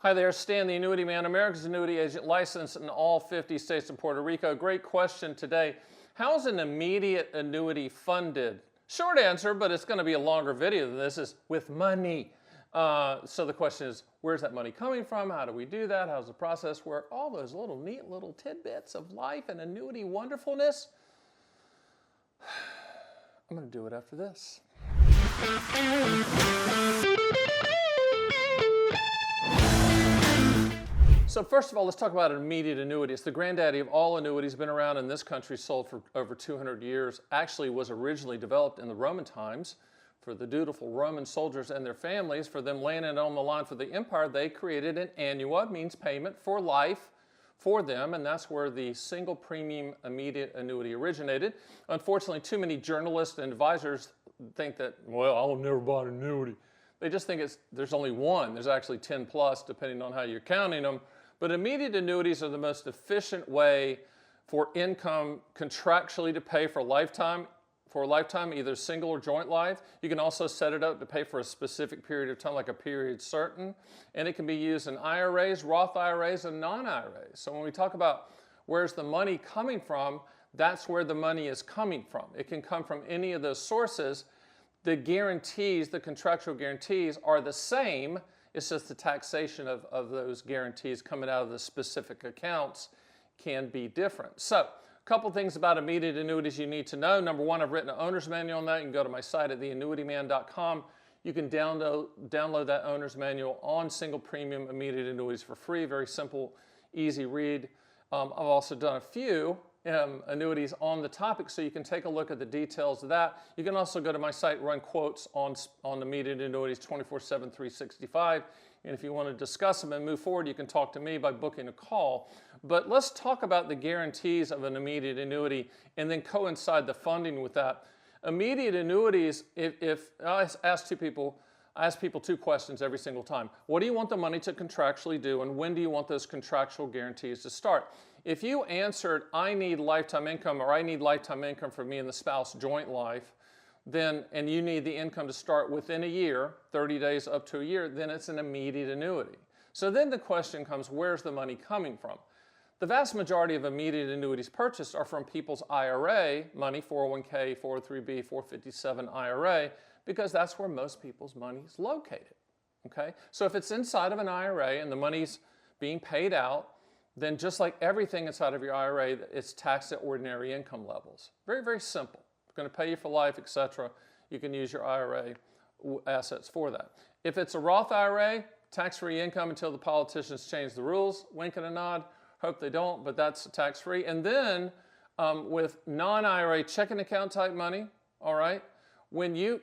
Hi there, Stan the Annuity Man, America's annuity agent, licensed in all 50 states and Puerto Rico. Great question today. How is an immediate annuity funded? Short answer, but it's going to be a longer video than this, is with money. So the question is, where's that money coming from? How do we do that? How does the process work? All those little neat little tidbits of life and annuity wonderfulness. I'm going to do it after this. So first of all, let's talk about an immediate annuity. It's the granddaddy of all annuities, been around in this country, sold for over 200 years. Actually was originally developed in the Roman times for the dutiful Roman soldiers and their families. For them laying it on the line for the empire, they created an annua, means payment for life for them, and that's where the single premium immediate annuity originated. Unfortunately, too many journalists and advisors think that, well, I'll never buy an annuity. They just think there's only one. There's actually 10 plus, depending on how you're counting them. But immediate annuities are the most efficient way for income contractually to pay for a lifetime, either single or joint life. You can also set it up to pay for a specific period of time, like a period certain. And it can be used in IRAs, Roth IRAs, and non-IRAs. So when we talk about where's the money coming from, that's where the money is coming from. It can come from any of those sources. The guarantees, the contractual guarantees, are the same. It's just the taxation of those guarantees coming out of the specific accounts can be different. So, a couple things about immediate annuities you need to know. Number one, I've written an owner's manual on that. You can go to my site at theannuityman.com. You can download that owner's manual on single premium immediate annuities for free. Very simple, easy read. I've also done a few annuities on the topic, so you can take a look at the details of that. You can also go to my site, run quotes on immediate annuities 24/7, 365. And if you want to discuss them and move forward, you can talk to me by booking a call. But let's talk about the guarantees of an immediate annuity and then coincide the funding with that. Immediate annuities, if I ask people two questions every single time. What do you want the money to contractually do, and when do you want those contractual guarantees to start? If you answered, I need lifetime income, or I need lifetime income for me and the spouse joint life, then, and you need the income to start within a year, 30 days up to a year, then it's an immediate annuity. So then the question comes, where's the money coming from? The vast majority of immediate annuities purchased are from people's IRA money, 401k, 403b, 457 IRA, because that's where most people's money is located. Okay? So if it's inside of an IRA and the money's being paid out, then just like everything inside of your IRA, it's taxed at ordinary income levels. Very, very simple. It's going to pay you for life, etc. You can use your IRA assets for that. If it's a Roth IRA, tax-free income until the politicians change the rules. Wink and a nod. Hope they don't, but that's tax-free. And then with non-IRA checking account type money, all right, when you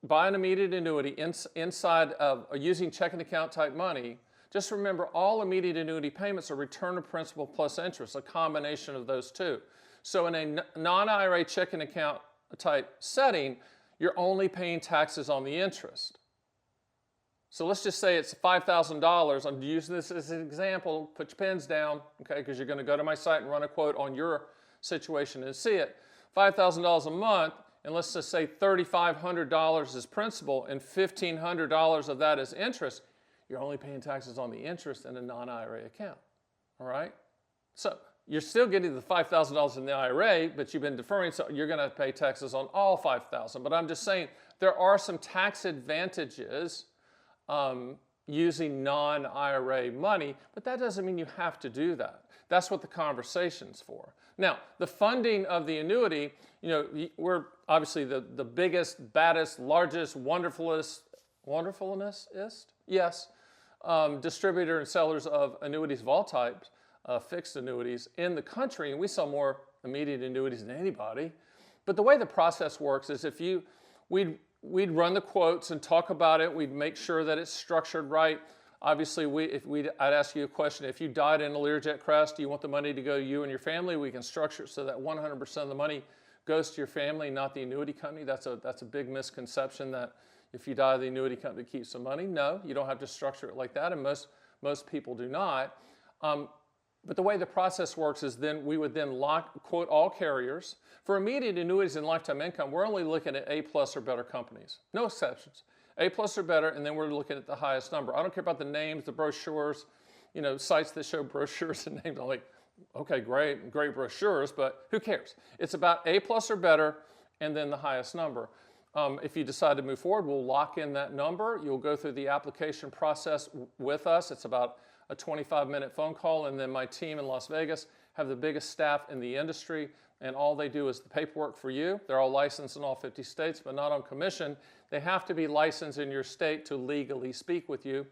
buy an immediate annuity inside of using checking account type money, just remember all immediate annuity payments are return of principal plus interest, a combination of those two. So in a non-IRA checking account type setting, you're only paying taxes on the interest. So let's just say it's $5,000. I'm using this as an example. Put your pens down, okay, because you're going to go to my site and run a quote on your situation and see it. $5,000 a month, and let's just say $3,500 is principal and $1,500 of that is interest. You're only paying taxes on the interest in a non-IRA account, all right? So you're still getting the $5,000 in the IRA, but you've been deferring, so you're going to pay taxes on all $5,000. But I'm just saying there are some tax advantages using non-IRA money, but that doesn't mean you have to do that. That's what the conversation's for. Now, the funding of the annuity, you know, we're obviously the biggest, baddest, largest, wonderfulest, yes, distributor and sellers of annuities of all types, fixed annuities in the country, and we sell more immediate annuities than anybody. But the way the process works is we'd run the quotes and talk about it. We'd make sure that it's structured right. Obviously, I'd ask you a question. If you died in a Learjet crash, do you want the money to go to you and your family? We can structure it so that 100% of the money goes to your family, not the annuity company. That's a big misconception that if you die, the annuity company keeps the money. No, you don't have to structure it like that, and most people do not. But the way the process works is then we would then quote all carriers. For immediate annuities and lifetime income, we're only looking at A+ or better companies. No exceptions. A plus or better, and then we're looking at the highest number. I don't care about the names, the brochures, sites that show brochures and names. I'm like, okay, great brochures, but who cares? It's about A plus or better, and then the highest number. If you decide to move forward, we'll lock in that number. You'll go through the application process with us. It's about a 25-minute phone call, and then my team in Las Vegas have the biggest staff in the industry, and all they do is the paperwork for you. They're all licensed in all 50 states, but not on commission. They have to be licensed in your state to legally speak with you.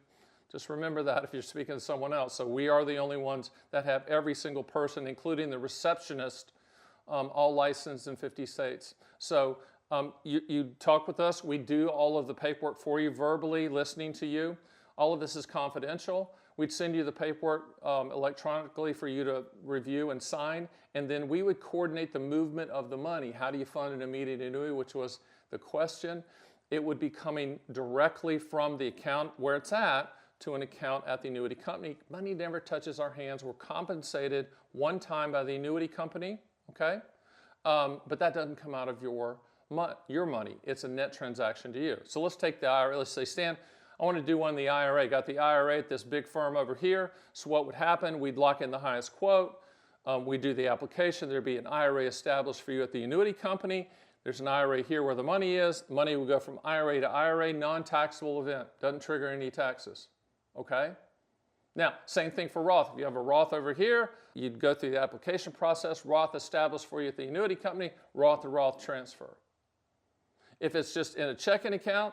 Just remember that if you're speaking to someone else. So we are the only ones that have every single person, including the receptionist, all licensed in 50 states. So you talk with us. We do all of the paperwork for you, verbally listening to you. All of this is confidential. We'd send you the paperwork electronically for you to review and sign, and then we would coordinate the movement of the money. How do you fund an immediate annuity, which was the question. It would be coming directly from the account where it's at to an account at the annuity company. Money never touches our hands. We're compensated one time by the annuity company, okay? But that doesn't come out of your money. It's a net transaction to you. So let's take the IRA. Let's say, Stan, I want to do one in the IRA. Got the IRA at this big firm over here. So what would happen? We'd lock in the highest quote. We'd do the application. There'd be an IRA established for you at the annuity company. There's an IRA here where the money is. The money would go from IRA to IRA, non-taxable event. Doesn't trigger any taxes, okay? Now, same thing for Roth. If you have a Roth over here, you'd go through the application process. Roth established for you at the annuity company, Roth to Roth transfer. If it's just in a checking account,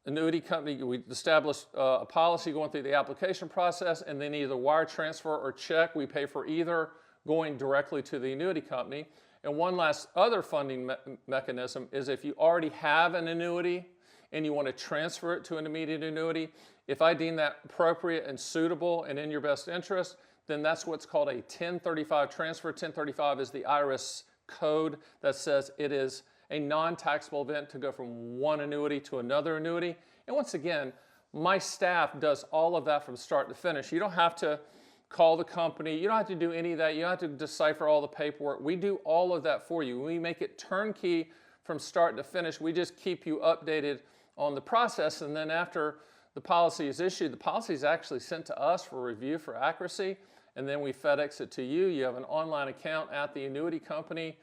annuity company, we establish a policy going through the application process, and then either wire transfer or check. We pay for either going directly to the annuity company. And one last other funding mechanism is if you already have an annuity and you want to transfer it to an immediate annuity, if I deem that appropriate and suitable and in your best interest, then that's what's called a 1035 transfer. 1035 is the IRS code that says it is a non-taxable event to go from one annuity to another annuity. And once again, my staff does all of that from start to finish. You don't have to call the company. You don't have to do any of that. You don't have to decipher all the paperwork. We do all of that for you. We make it turnkey from start to finish. We just keep you updated on the process, and then after the policy is issued, the policy is actually sent to us for review for accuracy, and then we FedEx it to you. You have an online account at the annuity company.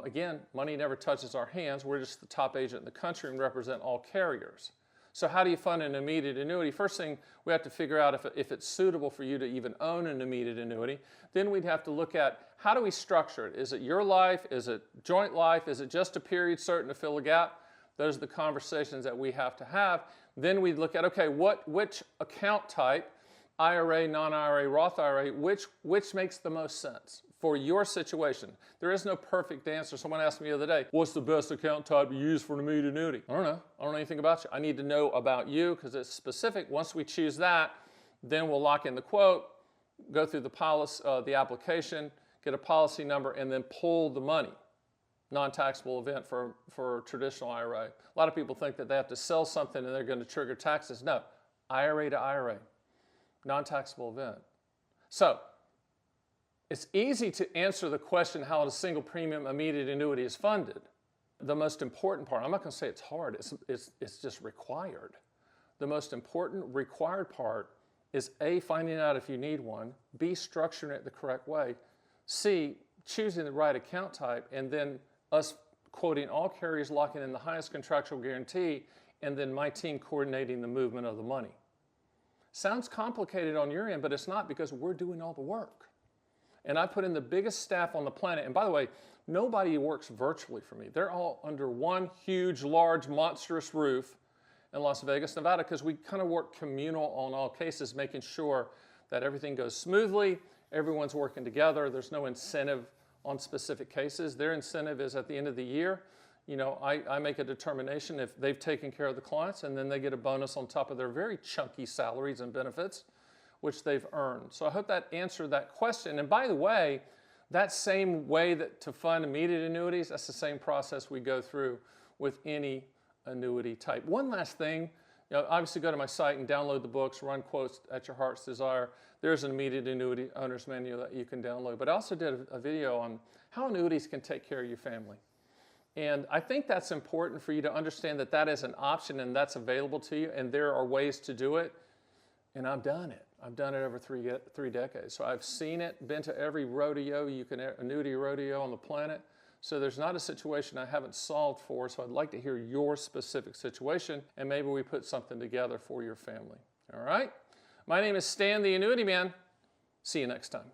Again, money never touches our hands. We're just the top agent in the country and represent all carriers. So how do you fund an immediate annuity? First thing, we have to figure out if it's suitable for you to even own an immediate annuity. Then we'd have to look at how do we structure it? Is it your life? Is it joint life? Is it just a period certain to fill a gap? Those are the conversations that we have to have. Then we look at, okay, which account type, IRA, non-IRA, Roth IRA, which makes the most sense for your situation? There is no perfect answer. Someone asked me the other day, what's the best account type to use for an immediate annuity? I don't know. I don't know anything about you. I need to know about you because it's specific. Once we choose that, then we'll lock in the quote, go through the policy, the application, get a policy number, and then pull the money. Non-taxable event for traditional IRA. A lot of people think that they have to sell something and they're going to trigger taxes. No, IRA to IRA, non-taxable event. So it's easy to answer the question how a single premium immediate annuity is funded. The most important part, I'm not going to say it's hard, it's just required. The most important required part is A, finding out if you need one, B, structuring it the correct way, C, choosing the right account type, and then us quoting all carriers, locking in the highest contractual guarantee, and then my team coordinating the movement of the money. Sounds complicated on your end, but it's not because we're doing all the work. And I put in the biggest staff on the planet. And by the way, nobody works virtually for me. They're all under one huge, large, monstrous roof in Las Vegas, Nevada, because we kind of work communal on all cases, making sure that everything goes smoothly, everyone's working together, there's no incentive on specific cases. Their incentive is at the end of the year, I make a determination if they've taken care of the clients, and then they get a bonus on top of their very chunky salaries and benefits, which they've earned. So I hope that answered that question. And by the way, that same way that to fund immediate annuities, that's the same process we go through with any annuity type. One last thing, obviously go to my site and download the books, Run Quotes at Your Heart's Desire. There's an immediate annuity owner's manual that you can download. But I also did a video on how annuities can take care of your family. And I think that's important for you to understand that that is an option and that's available to you, and there are ways to do it. And I've done it. I've done it over three decades. So I've seen it, been to every rodeo annuity rodeo on the planet. So there's not a situation I haven't solved for. So I'd like to hear your specific situation, and maybe we put something together for your family. All right? My name is Stan, the Annuity Man. See you next time.